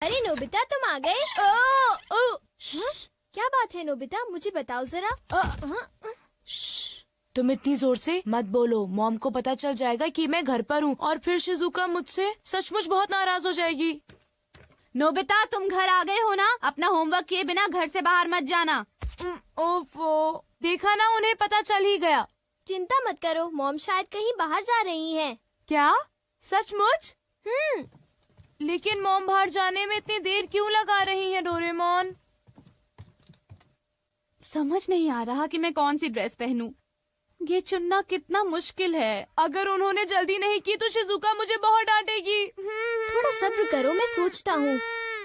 अरे नोबिता, तुम आ गए? हाँ? क्या बात है नोबिता, मुझे बताओ जरा। तुम इतनी जोर से मत बोलो, मॉम को पता चल जाएगा कि मैं घर पर हूँ और फिर शिजुका मुझसे सचमुच बहुत नाराज हो जाएगी। नोबिता, तुम घर आ गए हो ना? अपना होमवर्क किए बिना घर से बाहर मत जाना। ओफो, देखा ना, उन्हें पता चल ही गया। चिंता मत करो, मॉम शायद कहीं बाहर जा रही हैं। क्या? सचमुच? लेकिन मॉम बाहर जाने में इतनी देर क्यों लगा रही है डोरेमोन? समझ नहीं आ रहा कि मैं कौन सी ड्रेस पहनूं। ये चुनना कितना मुश्किल है। अगर उन्होंने जल्दी नहीं की तो शिजुका मुझे बहुत डांटेगी। थोड़ा सब्र करो, मैं सोचता हूँ।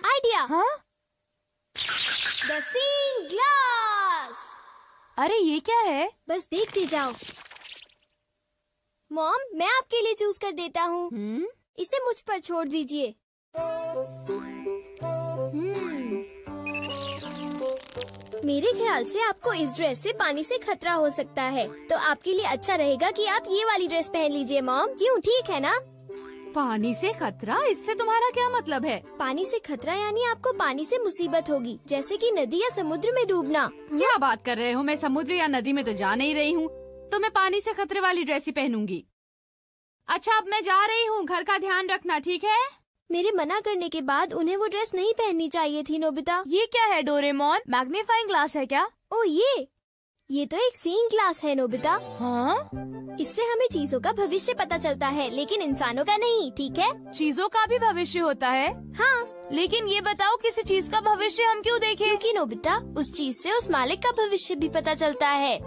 आइडिया। हाँ? The seeing glass. अरे ये क्या है? बस देखते जाओ। मॉम, मैं आपके लिए चूज कर देता हूँ। इसे मुझ पर छोड़ दीजिए। मेरे ख्याल से आपको इस ड्रेस से पानी से खतरा हो सकता है, तो आपके लिए अच्छा रहेगा कि आप ये वाली ड्रेस पहन लीजिए मॉम। क्यों, ठीक है ना? पानी से खतरा? इससे तुम्हारा क्या मतलब है? पानी से खतरा यानी आपको पानी से मुसीबत होगी, जैसे कि नदी या समुद्र में डूबना। क्या बात कर रहे हो? मैं समुद्र या नदी में तो जा नहीं रही हूँ, तो मैं पानी से खतरे वाली ड्रेस ही पहनूंगी। अच्छा, अब मैं जा रही हूँ, घर का ध्यान रखना, ठीक है? मेरे मना करने के बाद उन्हें वो ड्रेस नहीं पहननी चाहिए थी नोबिता। ये क्या है डोरेमोन? मैग्नीफाइंग ग्लास है क्या? ओ ये तो एक सीइंग ग्लास है नोबिता। हाँ? इससे हमें चीजों का भविष्य पता चलता है, लेकिन इंसानों का नहीं, ठीक है? चीजों का भी भविष्य होता है? हाँ। लेकिन ये बताओ, किसी चीज का भविष्य हम क्यों देखें? क्योंकि नोबिता, उस चीज से उस मालिक का भविष्य भी पता चलता है।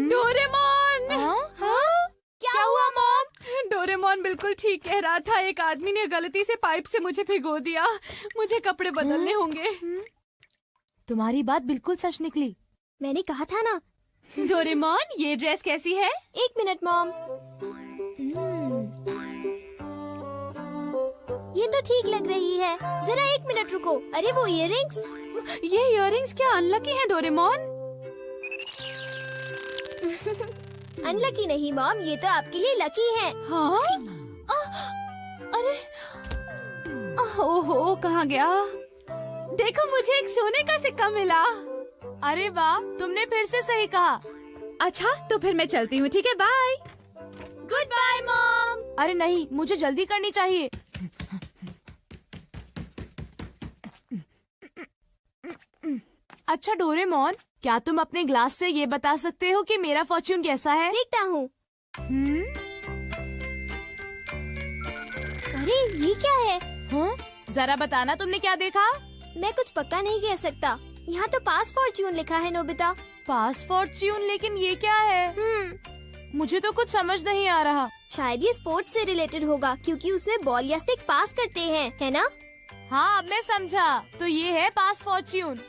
डोरेमोन! हाँ? क्या हुआ मॉम? डोरेमोन बिल्कुल ठीक कह रहा था। एक आदमी ने गलती से पाइप से मुझे भिगो दिया। मुझे कपड़े बदलने होंगे। तुम्हारी बात बिल्कुल सच निकली। मैंने कहा था ना। डोरेमोन, ये ड्रेस कैसी है? एक मिनट मॉम। ये तो ठीक लग रही है। जरा एक मिनट रुको। अरे वो इयररिंग्स। ये इयररिंग्स क्या अनलकी हैं डोरेमोन? अनलकी नहीं मॉम, ये तो आपके लिए लकी है। हाँ? अरे ओहो, कहाँ गया? देखो, मुझे एक सोने का सिक्का मिला। अरे वाह, तुमने फिर से सही कहा। अच्छा, तो फिर मैं चलती हूँ, ठीक है? बाय। Good bye mom. अरे नहीं, मुझे जल्दी करनी चाहिए। अच्छा डोरेमोन, क्या तुम अपने ग्लास से ये बता सकते हो कि मेरा फॉर्च्यून कैसा है? देखता हूँ। अरे ये क्या है? हाँ? जरा बताना, तुमने क्या देखा? मैं कुछ पक्का नहीं कह सकता। यहाँ तो पास फॉर्च्यून लिखा है नोबिता। पास फॉर्च्यून? लेकिन ये क्या है? मुझे तो कुछ समझ नहीं आ रहा। शायद ये स्पोर्ट्स से रिलेटेड होगा, क्योंकि उसमें बॉल या स्टिक पास करते हैं, है ना? हाँ, अब मैं समझा। तो ये है पास फॉर्च्यून।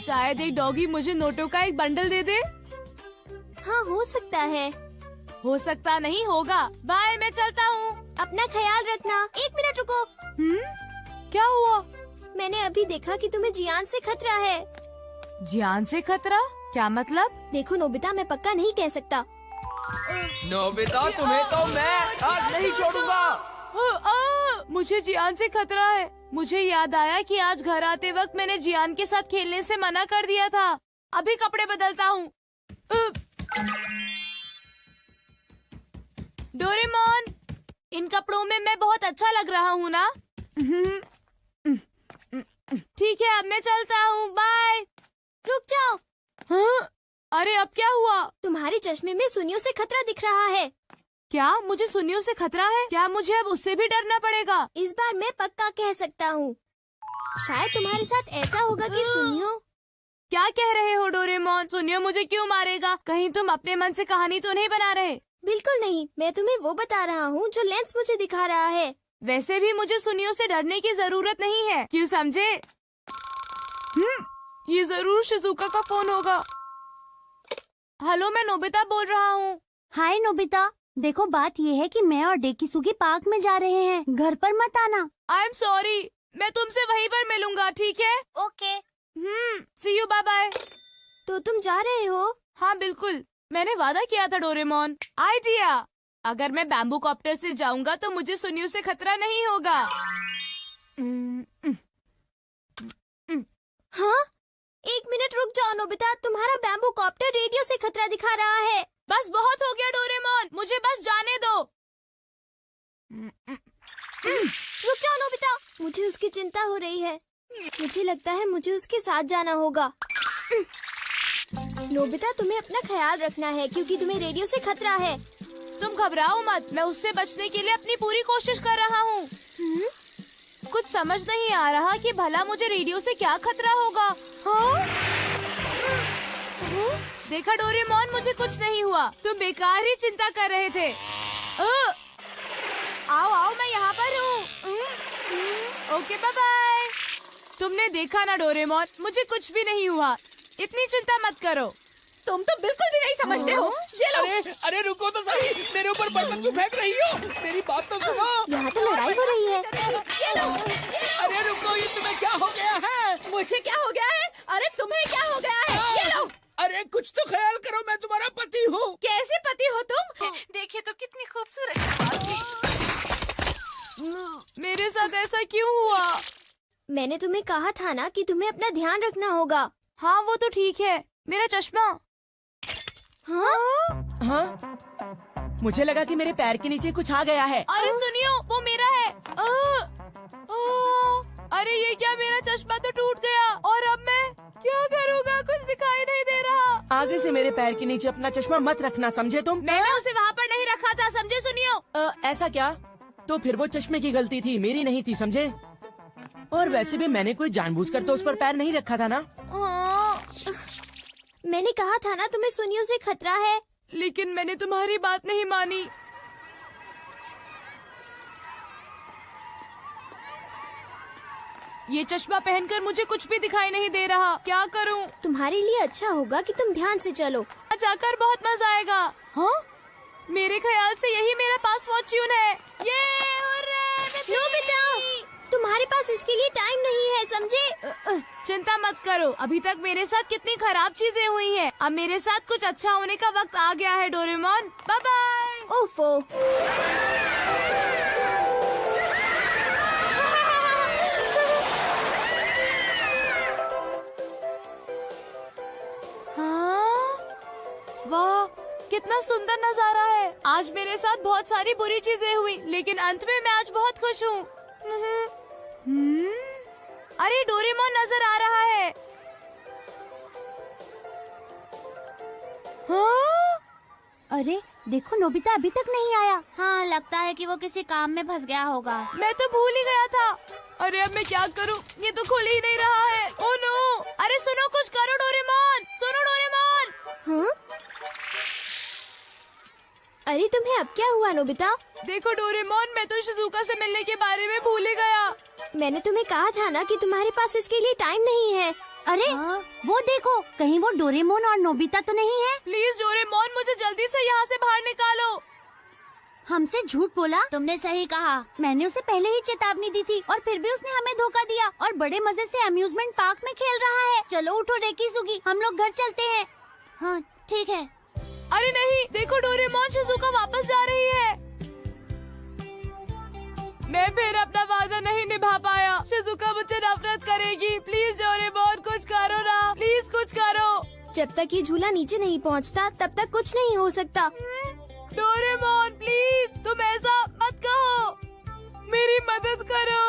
शायद एक डॉगी मुझे नोटों का एक बंडल दे दे। हाँ, हो सकता है। हो सकता नहीं, होगा। बाय, मैं चलता हूँ। अपना ख्याल रखना। एक मिनट रुको। क्या हुआ? मैंने अभी देखा कि तुम्हें जियान से खतरा है। जियान से खतरा? क्या मतलब? देखो नोबिता, मैं पक्का नहीं कह सकता। नोबिता, तुम्हें तो मैं आज नहीं छोड़ूंगा। मुझे जियान से खतरा है। मुझे याद आया कि आज घर आते वक्त मैंने जियान के साथ खेलने से मना कर दिया था। अभी कपड़े बदलता हूँ। डोरेमोन, इन कपड़ों में मैं बहुत अच्छा लग रहा हूँ ना? ठीक है, अब मैं चलता हूँ। बाय। रुक जाओ। हाँ? अरे अब क्या हुआ? तुम्हारे चश्मे में सुनियों से खतरा दिख रहा है। क्या मुझे सुनियों से खतरा है? क्या मुझे अब उससे भी डरना पड़ेगा? इस बार मैं पक्का कह सकता हूँ। शायद तुम्हारे साथ ऐसा होगा कि सुनियो। क्या कह रहे हो डोरेमोन? सुनियो मुझे क्यों मारेगा? कहीं तुम अपने मन से कहानी तो नहीं बना रहे? बिल्कुल नहीं, मैं तुम्हें वो बता रहा हूँ जो लेंस मुझे दिखा रहा है। वैसे भी मुझे सुनियों से डरने की जरूरत नहीं है, क्यों समझे? ये जरूर शिजुका का फोन होगा। हेलो, मैं नोबिता बोल रहा हूँ। हाय नोबिता, देखो बात ये है कि मैं और डेकिसुगी पार्क में जा रहे हैं, घर पर मत आना। आई एम सॉरी, मैं तुमसे वहीं पर मिलूंगा, ठीक है? Okay. See you, bye bye. तो तुम जा रहे हो? हाँ बिल्कुल, मैंने वादा किया था डोरेमोन। आइडिया, अगर मैं बैम्बू कॉप्टर से जाऊंगा तो मुझे सुनियों से खतरा नहीं होगा। नोबिता, तुम्हारा बैम्बू कॉप्टर रेडियो से खतरा दिखा रहा है। बस बहुत हो गया डोरेमोन, मुझे बस जाने दो। रुक जाओ नोबिता, मुझे उसकी चिंता हो रही है। मुझे लगता है मुझे उसके साथ जाना होगा। नोबिता, तुम्हें अपना ख्याल रखना है क्योंकि तुम्हें रेडियो से खतरा है। तुम घबराओ मत, मैं उससे बचने के लिए अपनी पूरी कोशिश कर रहा हूँ। कुछ समझ नहीं आ रहा कि भला मुझे रेडियो से क्या खतरा होगा। हाँ? देखा डोरेमोन, मुझे कुछ नहीं हुआ। तुम बेकार ही चिंता कर रहे थे। आओ आओ, मैं यहाँ पर हूँ। Okay, bye bye. तुमने देखा ना डोरेमोन, मुझे कुछ भी नहीं हुआ। इतनी चिंता मत करो। तुम तो बिल्कुल भी नहीं समझते हो। ये लो। अरे रुको तो सही, मेरे ऊपर बर्तन क्यों फेंक रही हो? मेरी बात तो सुनो। यहाँ तो लड़ाई हो रही है। ये लो। अरे रुको, ये तुम्हें क्या हो गया है? मुझे क्या हो गया है? अरे तुम्हें क्या हो गया है? ये लो। अरे कुछ तो ख्याल करो, मैं तुम्हारा पति हूँ। कैसे पति हो तुम? देखिए तो कितनी खूबसूरत शक्ल थी। मेरे साथ ऐसा क्यों हुआ? मैंने तुम्हें कहा था ना कि तुम्हें अपना ध्यान रखना होगा। हाँ, वो तो ठीक है। मेरा चश्मा। हाँ? हाँ? मुझे लगा कि मेरे पैर के नीचे कुछ आ गया है। अरे सुनियो, वो मेरा है। अरे ये क्या, मेरा चश्मा तो टूट गया। और अब मैं क्या करूँगा? कुछ दिखाई नहीं दे रहा। आगे से मेरे पैर के नीचे अपना चश्मा मत रखना, समझे तुम? मैंने उसे वहाँ पर नहीं रखा था, समझे सुनियो? ऐसा क्या? तो फिर वो चश्मे की गलती थी, मेरी नहीं थी, समझे? और वैसे भी मैंने कोई जानबूझकर तो उस पर पैर नहीं रखा था ना। मैंने कहा था ना तुम्हें सुनियो से खतरा है। लेकिन मैंने तुम्हारी बात नहीं मानी। ये चश्मा पहनकर मुझे कुछ भी दिखाई नहीं दे रहा। क्या करूं? तुम्हारे लिए अच्छा होगा कि तुम ध्यान से चलो। जाकर बहुत मजा आएगा। हाँ? मेरे ख्याल से यही मेरा पास फॉर्च्यून है। ये नोबिता, तुम्हारे पास इसके लिए टाइम नहीं है, समझे? चिंता मत करो, अभी तक मेरे साथ कितनी खराब चीजें हुई हैं। अब मेरे साथ कुछ अच्छा होने का वक्त आ गया है डोरेमोन। Bye bye. ओफो। हाँ? वाह, कितना सुंदर नजारा है। आज मेरे साथ बहुत सारी बुरी चीजें हुई, लेकिन अंत में मैं आज बहुत खुश हूँ। अरे डोरेमोन नजर आ रहा है। हाँ? अरे देखो, नोबिता अभी तक नहीं आया। हाँ, लगता है कि वो किसी काम में फंस गया होगा। मैं तो भूल ही गया था। अरे अब मैं क्या करूं? ये तो खुल ही नहीं रहा है। Oh no! अरे सुनो, कुछ करो डोरेमोन। सुनो डोरेमोन। हाँ? अरे तुम्हें अब क्या हुआ नोबिता? देखो डोरेमोन, मैं तो शिजुका से मिलने के बारे में भूल ही गया। मैंने तुम्हें कहा था ना कि तुम्हारे पास इसके लिए टाइम नहीं है। अरे वो देखो, कहीं वो डोरेमोन और नोबिता तो नहीं है? प्लीज डोरेमोन, मुझे जल्दी से यहाँ से बाहर निकालो। हमसे झूठ बोला? तुमने सही कहा। मैंने उसे पहले ही चेतावनी दी थी और फिर भी उसने हमें धोखा दिया और बड़े मजे से अम्यूजमेंट पार्क में खेल रहा है। चलो उठो डेकिसुगी, हम लोग घर चलते हैं। हाँ ठीक है। अरे नहीं, देखो डोरेमोन, शिजुका वापस जा रही है। मैं फिर अपना वादा नहीं निभा पाया। शिजुका मुझसे नफरत करेगी। प्लीज डोरेमोन, कुछ करो ना, प्लीज कुछ करो। जब तक ये झूला नीचे नहीं पहुंचता, तब तक कुछ नहीं हो सकता। डोरेमोन प्लीज, तुम ऐसा मत कहो। मेरी मदद करो।